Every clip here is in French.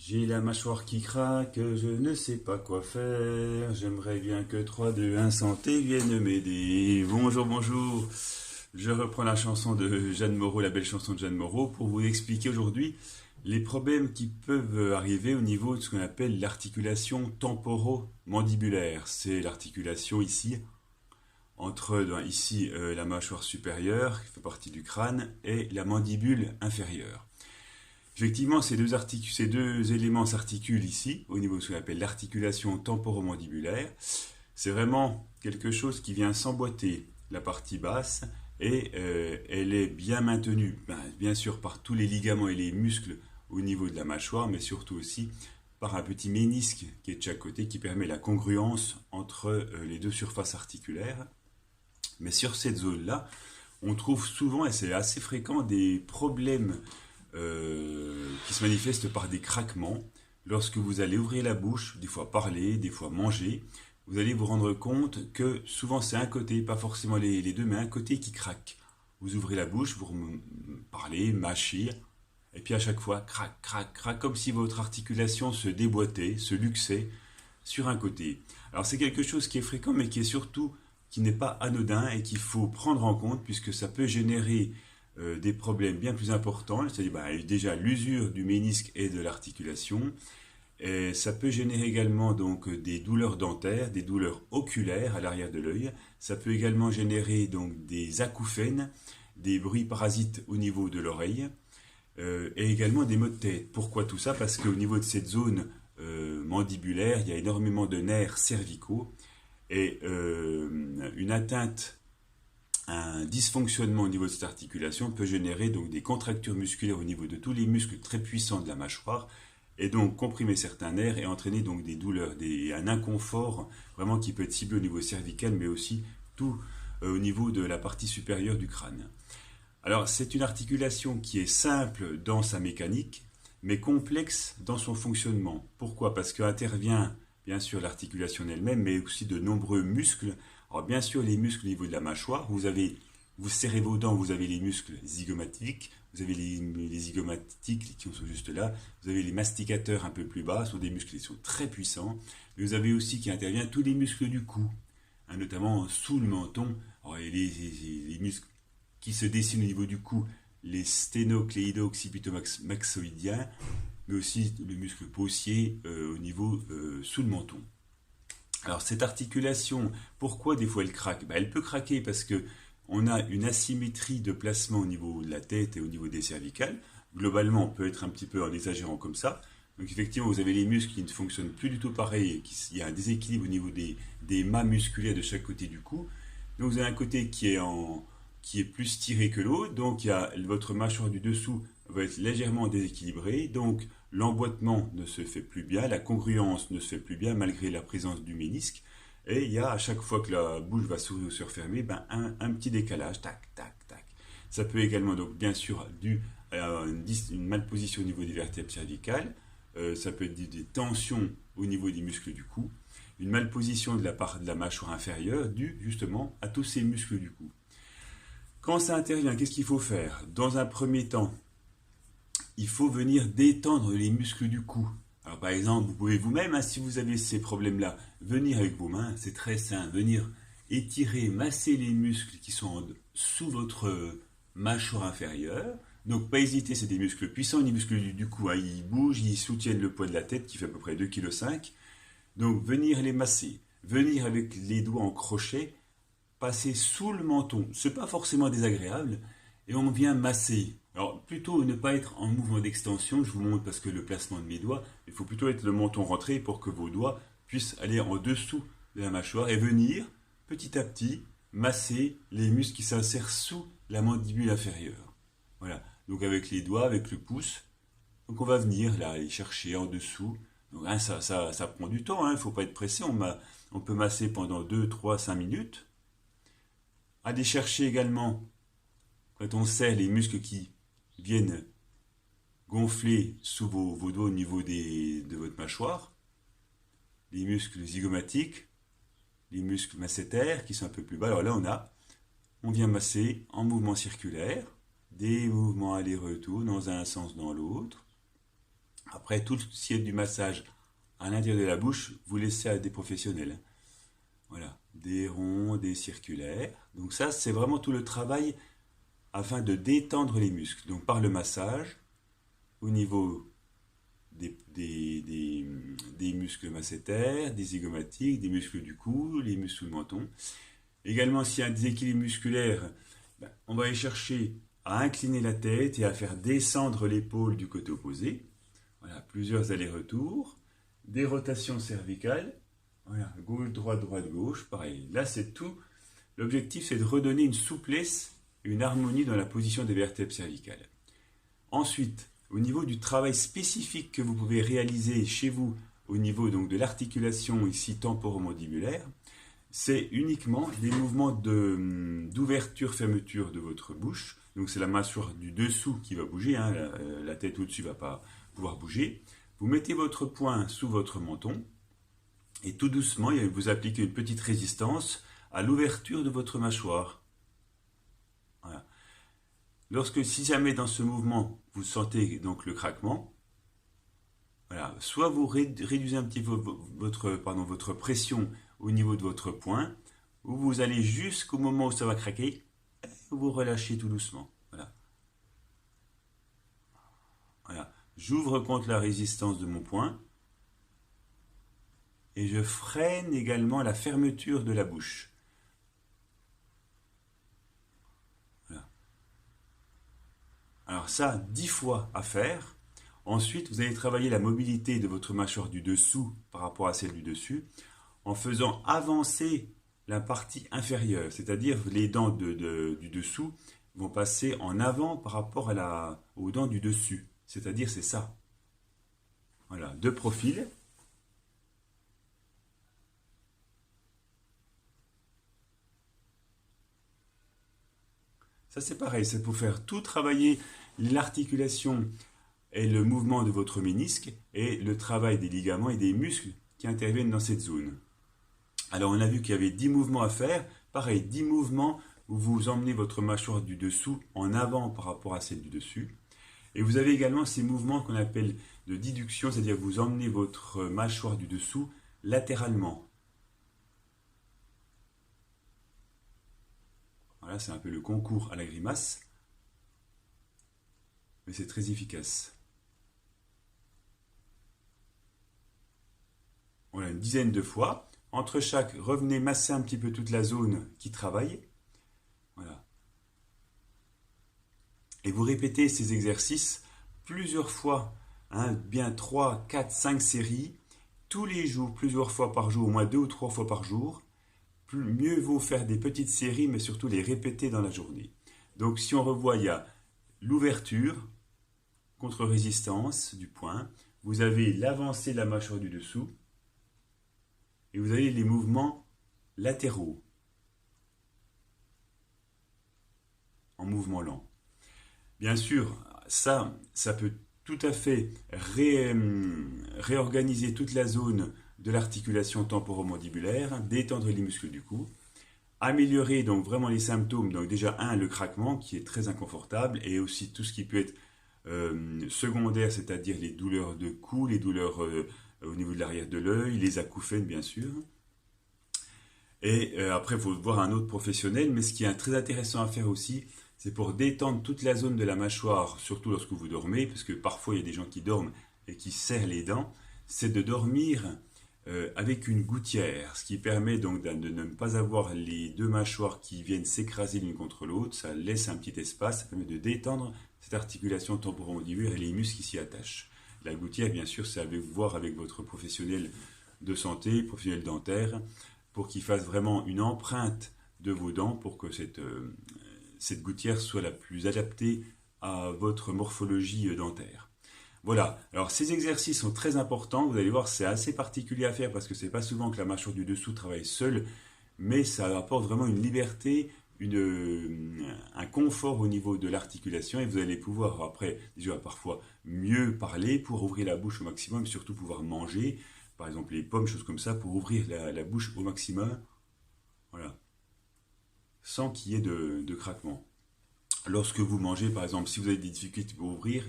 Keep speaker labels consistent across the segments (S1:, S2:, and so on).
S1: J'ai la mâchoire qui craque, je ne sais pas quoi faire. J'aimerais bien que 3, 2, 1 santé vienne m'aider. Bonjour, bonjour. Je reprends la chanson de Jeanne Moreau, la belle chanson de Jeanne Moreau, pour vous expliquer aujourd'hui les problèmes qui peuvent arriver au niveau de ce qu'on appelle l'articulation temporomandibulaire. C'est l'articulation ici entre la mâchoire supérieure, qui fait partie du crâne, et la mandibule inférieure. Effectivement, ces deux éléments s'articulent ici, au niveau de ce qu'on appelle l'articulation temporomandibulaire. C'est vraiment quelque chose qui vient s'emboîter la partie basse et elle est bien maintenue, bien sûr par tous les ligaments et les muscles au niveau de la mâchoire, mais surtout aussi par un petit ménisque qui est de chaque côté qui permet la congruence entre les deux surfaces articulaires. Mais sur cette zone-là, on trouve souvent, et c'est assez fréquent, des problèmes qui se manifestent par des craquements. Lorsque vous allez ouvrir la bouche, des fois parler, des fois manger, vous allez vous rendre compte que souvent c'est un côté, pas forcément les deux, mais un côté qui craque. Vous ouvrez la bouche, vous parlez, mâchez, et puis à chaque fois, crac, crac, crac, comme si votre articulation se déboîtait, se luxait sur un côté. Alors c'est quelque chose qui est fréquent, mais qui est surtout, qui n'est pas anodin et qu'il faut prendre en compte, puisque ça peut générer des problèmes bien plus importants, c'est-à-dire déjà l'usure du ménisque et de l'articulation. Et ça peut générer également donc des douleurs dentaires, des douleurs oculaires à l'arrière de l'œil. Ça peut également générer donc des acouphènes, des bruits parasites au niveau de l'oreille et également des maux de tête. Pourquoi tout ça? Parce qu'au niveau de cette zone mandibulaire, il y a énormément de nerfs cervicaux et une atteinte, un dysfonctionnement au niveau de cette articulation peut générer donc des contractures musculaires au niveau de tous les muscles très puissants de la mâchoire et donc comprimer certains nerfs et entraîner donc des douleurs, un inconfort vraiment qui peut être ciblé au niveau cervical mais aussi tout au niveau de la partie supérieure du crâne. Alors c'est une articulation qui est simple dans sa mécanique mais complexe dans son fonctionnement. Pourquoi? Parce qu'intervient bien sûr l'articulation elle-même mais aussi de nombreux muscles. Alors bien sûr, les muscles au niveau de la mâchoire, vous serrez vos dents, vous avez les muscles zygomatiques, vous avez les zygomatiques qui sont juste là, vous avez les masticateurs un peu plus bas, ce sont des muscles qui sont très puissants, mais vous avez aussi qui intervient tous les muscles du cou, notamment sous le menton, alors, les muscles qui se dessinent au niveau du cou, les sténocléido-occipito-maxoïdiens, mais aussi le muscle paussier au niveau sous le menton. Alors cette articulation, pourquoi des fois elle craque? Elle peut craquer parce que on a une asymétrie de placement au niveau de la tête et au niveau des cervicales. Globalement, on peut être un petit peu en exagérant comme ça. Donc effectivement, vous avez les muscles qui ne fonctionnent plus du tout pareil. Il y a un déséquilibre au niveau des mâts musculaires de chaque côté du cou. Donc vous avez un côté qui est plus tiré que l'autre. Donc votre mâchoire du dessous va être légèrement déséquilibrée. Donc l'emboîtement ne se fait plus bien, la congruence ne se fait plus bien malgré la présence du ménisque. Et il y a à chaque fois que la bouche va s'ouvrir ou se refermer, un petit décalage, tac, tac, tac. Ça peut également, donc bien sûr, dû à une malposition au niveau des vertèbres cervicales. Ça peut être des tensions au niveau des muscles du cou. Une malposition de la part de la mâchoire inférieure due justement à tous ces muscles du cou. Quand ça intervient, qu'est-ce qu'il faut faire? Dans un premier temps, il faut venir détendre les muscles du cou. Alors par exemple, vous pouvez vous-même, si vous avez ces problèmes-là, venir avec vos mains, c'est très simple, venir étirer, masser les muscles qui sont sous votre mâchoire inférieure. Donc pas hésiter, c'est des muscles puissants, les muscles du cou, ils bougent, ils soutiennent le poids de la tête qui fait à peu près 2,5 kg. Donc venir les masser, venir avec les doigts en crochet, passer sous le menton, c'est pas forcément désagréable, et on vient masser. Alors plutôt ne pas être en mouvement d'extension, je vous montre parce que le placement de mes doigts, il faut plutôt être le menton rentré pour que vos doigts puissent aller en dessous de la mâchoire et venir petit à petit masser les muscles qui s'insèrent sous la mandibule inférieure. Voilà, donc avec les doigts, avec le pouce, donc on va venir là aller chercher en dessous. Donc ça prend du temps, il ne faut pas être pressé, on peut masser pendant 2, 3, 5 minutes. Aller chercher également, quand on serre les muscles qui viennent gonfler sous vos doigts au niveau de votre mâchoire, les muscles zygomatiques, les muscles masséters qui sont un peu plus bas. Alors là, on vient masser en mouvement circulaire, des mouvements aller-retour dans un sens dans l'autre. Après, Après, tout ce qui est du massage à l'intérieur de la bouche, vous laissez à des professionnels. Voilà, des ronds, des circulaires. Donc ça, c'est vraiment tout le travail afin de détendre les muscles. Donc par le massage, au niveau des muscles masséters, des zygomatiques, des muscles du cou, les muscles du menton. Également, s'il y a un déséquilibre musculaire, on va aller chercher à incliner la tête et à faire descendre l'épaule du côté opposé. Voilà, plusieurs allers-retours, des rotations cervicales. Voilà, gauche, droite, droite, gauche, pareil. Là, c'est tout. L'objectif, c'est de redonner une souplesse et une harmonie dans la position des vertèbres cervicales. Ensuite, au niveau du travail spécifique que vous pouvez réaliser chez vous, au niveau donc de l'articulation ici temporomandibulaire, c'est uniquement des mouvements d'ouverture-fermeture de votre bouche. Donc c'est la mâchoire du dessous qui va bouger, hein, la tête au-dessus ne va pas pouvoir bouger. Vous mettez votre poing sous votre menton et tout doucement, vous appliquez une petite résistance à l'ouverture de votre mâchoire. Voilà. Si jamais dans ce mouvement, vous sentez donc le craquement, voilà, soit vous réduisez un petit peu votre pression au niveau de votre poing, ou vous allez jusqu'au moment où ça va craquer, et vous relâchez tout doucement. Voilà. Voilà. J'ouvre contre la résistance de mon poing, et je freine également la fermeture de la bouche. Voilà. Alors ça, 10 fois à faire. Ensuite, vous allez travailler la mobilité de votre mâchoire du dessous par rapport à celle du dessus, en faisant avancer la partie inférieure, c'est-à-dire les dents du dessous vont passer en avant par rapport aux dents du dessus, c'est-à-dire c'est ça. Voilà, de profil. Ça c'est pareil, c'est pour faire tout travailler l'articulation et le mouvement de votre ménisque et le travail des ligaments et des muscles qui interviennent dans cette zone. Alors on a vu qu'il y avait 10 mouvements à faire. Pareil, 10 mouvements où vous emmenez votre mâchoire du dessous en avant par rapport à celle du dessus. Et vous avez également ces mouvements qu'on appelle de déduction, c'est-à-dire que vous emmenez votre mâchoire du dessous latéralement. Voilà, c'est un peu le concours à la grimace. Mais c'est très efficace. Voilà, une dizaine de fois. Entre chaque, revenez masser un petit peu toute la zone qui travaille. Voilà. Et vous répétez ces exercices plusieurs fois, hein, bien 3, 4, 5 séries, tous les jours, plusieurs fois par jour, au moins 2 ou 3 fois par jour. Mieux vaut faire des petites séries, mais surtout les répéter dans la journée. Donc si on revoit, il y a l'ouverture, contre-résistance du poing, vous avez l'avancée de la mâchoire du dessous, et vous avez les mouvements latéraux, en mouvement lent. Bien sûr, ça peut tout à fait réorganiser toute la zone de l'articulation temporomandibulaire, détendre les muscles du cou, améliorer donc vraiment les symptômes, donc déjà le craquement qui est très inconfortable, et aussi tout ce qui peut être secondaire, c'est-à-dire les douleurs de cou, les douleurs au niveau de l'arrière de l'œil, les acouphènes bien sûr. Et après, il faut voir un autre professionnel, mais ce qui est très intéressant à faire aussi, c'est pour détendre toute la zone de la mâchoire, surtout lorsque vous dormez, parce que parfois il y a des gens qui dorment et qui serrent les dents, c'est de dormir avec une gouttière, ce qui permet donc de ne pas avoir les deux mâchoires qui viennent s'écraser l'une contre l'autre, ça laisse un petit espace, ça permet de détendre cette articulation temporomandibulaire et les muscles qui s'y attachent. La gouttière, bien sûr, c'est à voir avec votre professionnel de santé, professionnel dentaire, pour qu'il fasse vraiment une empreinte de vos dents pour que cette gouttière soit la plus adaptée à votre morphologie dentaire. Voilà, alors ces exercices sont très importants, vous allez voir c'est assez particulier à faire parce que c'est pas souvent que la mâchoire du dessous travaille seule, mais ça apporte vraiment une liberté, un confort au niveau de l'articulation et vous allez pouvoir après déjà parfois mieux parler pour ouvrir la bouche au maximum et surtout pouvoir manger, par exemple les pommes, choses comme ça, pour ouvrir la bouche au maximum, voilà, sans qu'il y ait de craquement. Lorsque vous mangez, par exemple, si vous avez des difficultés pour ouvrir,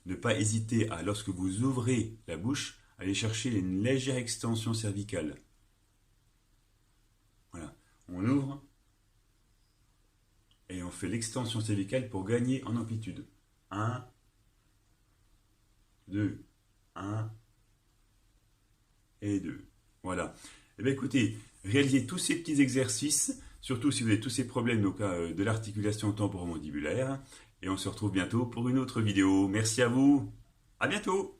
S1: ne pas hésiter à, lorsque vous ouvrez la bouche, aller chercher une légère extension cervicale. Voilà, on ouvre et on fait l'extension cervicale pour gagner en amplitude. 1, 2, 1 et 2. Voilà. Eh bien écoutez, réalisez tous ces petits exercices, surtout si vous avez tous ces problèmes au cas de l'articulation temporomandibulaire. Et on se retrouve bientôt pour une autre vidéo. Merci à vous. À bientôt.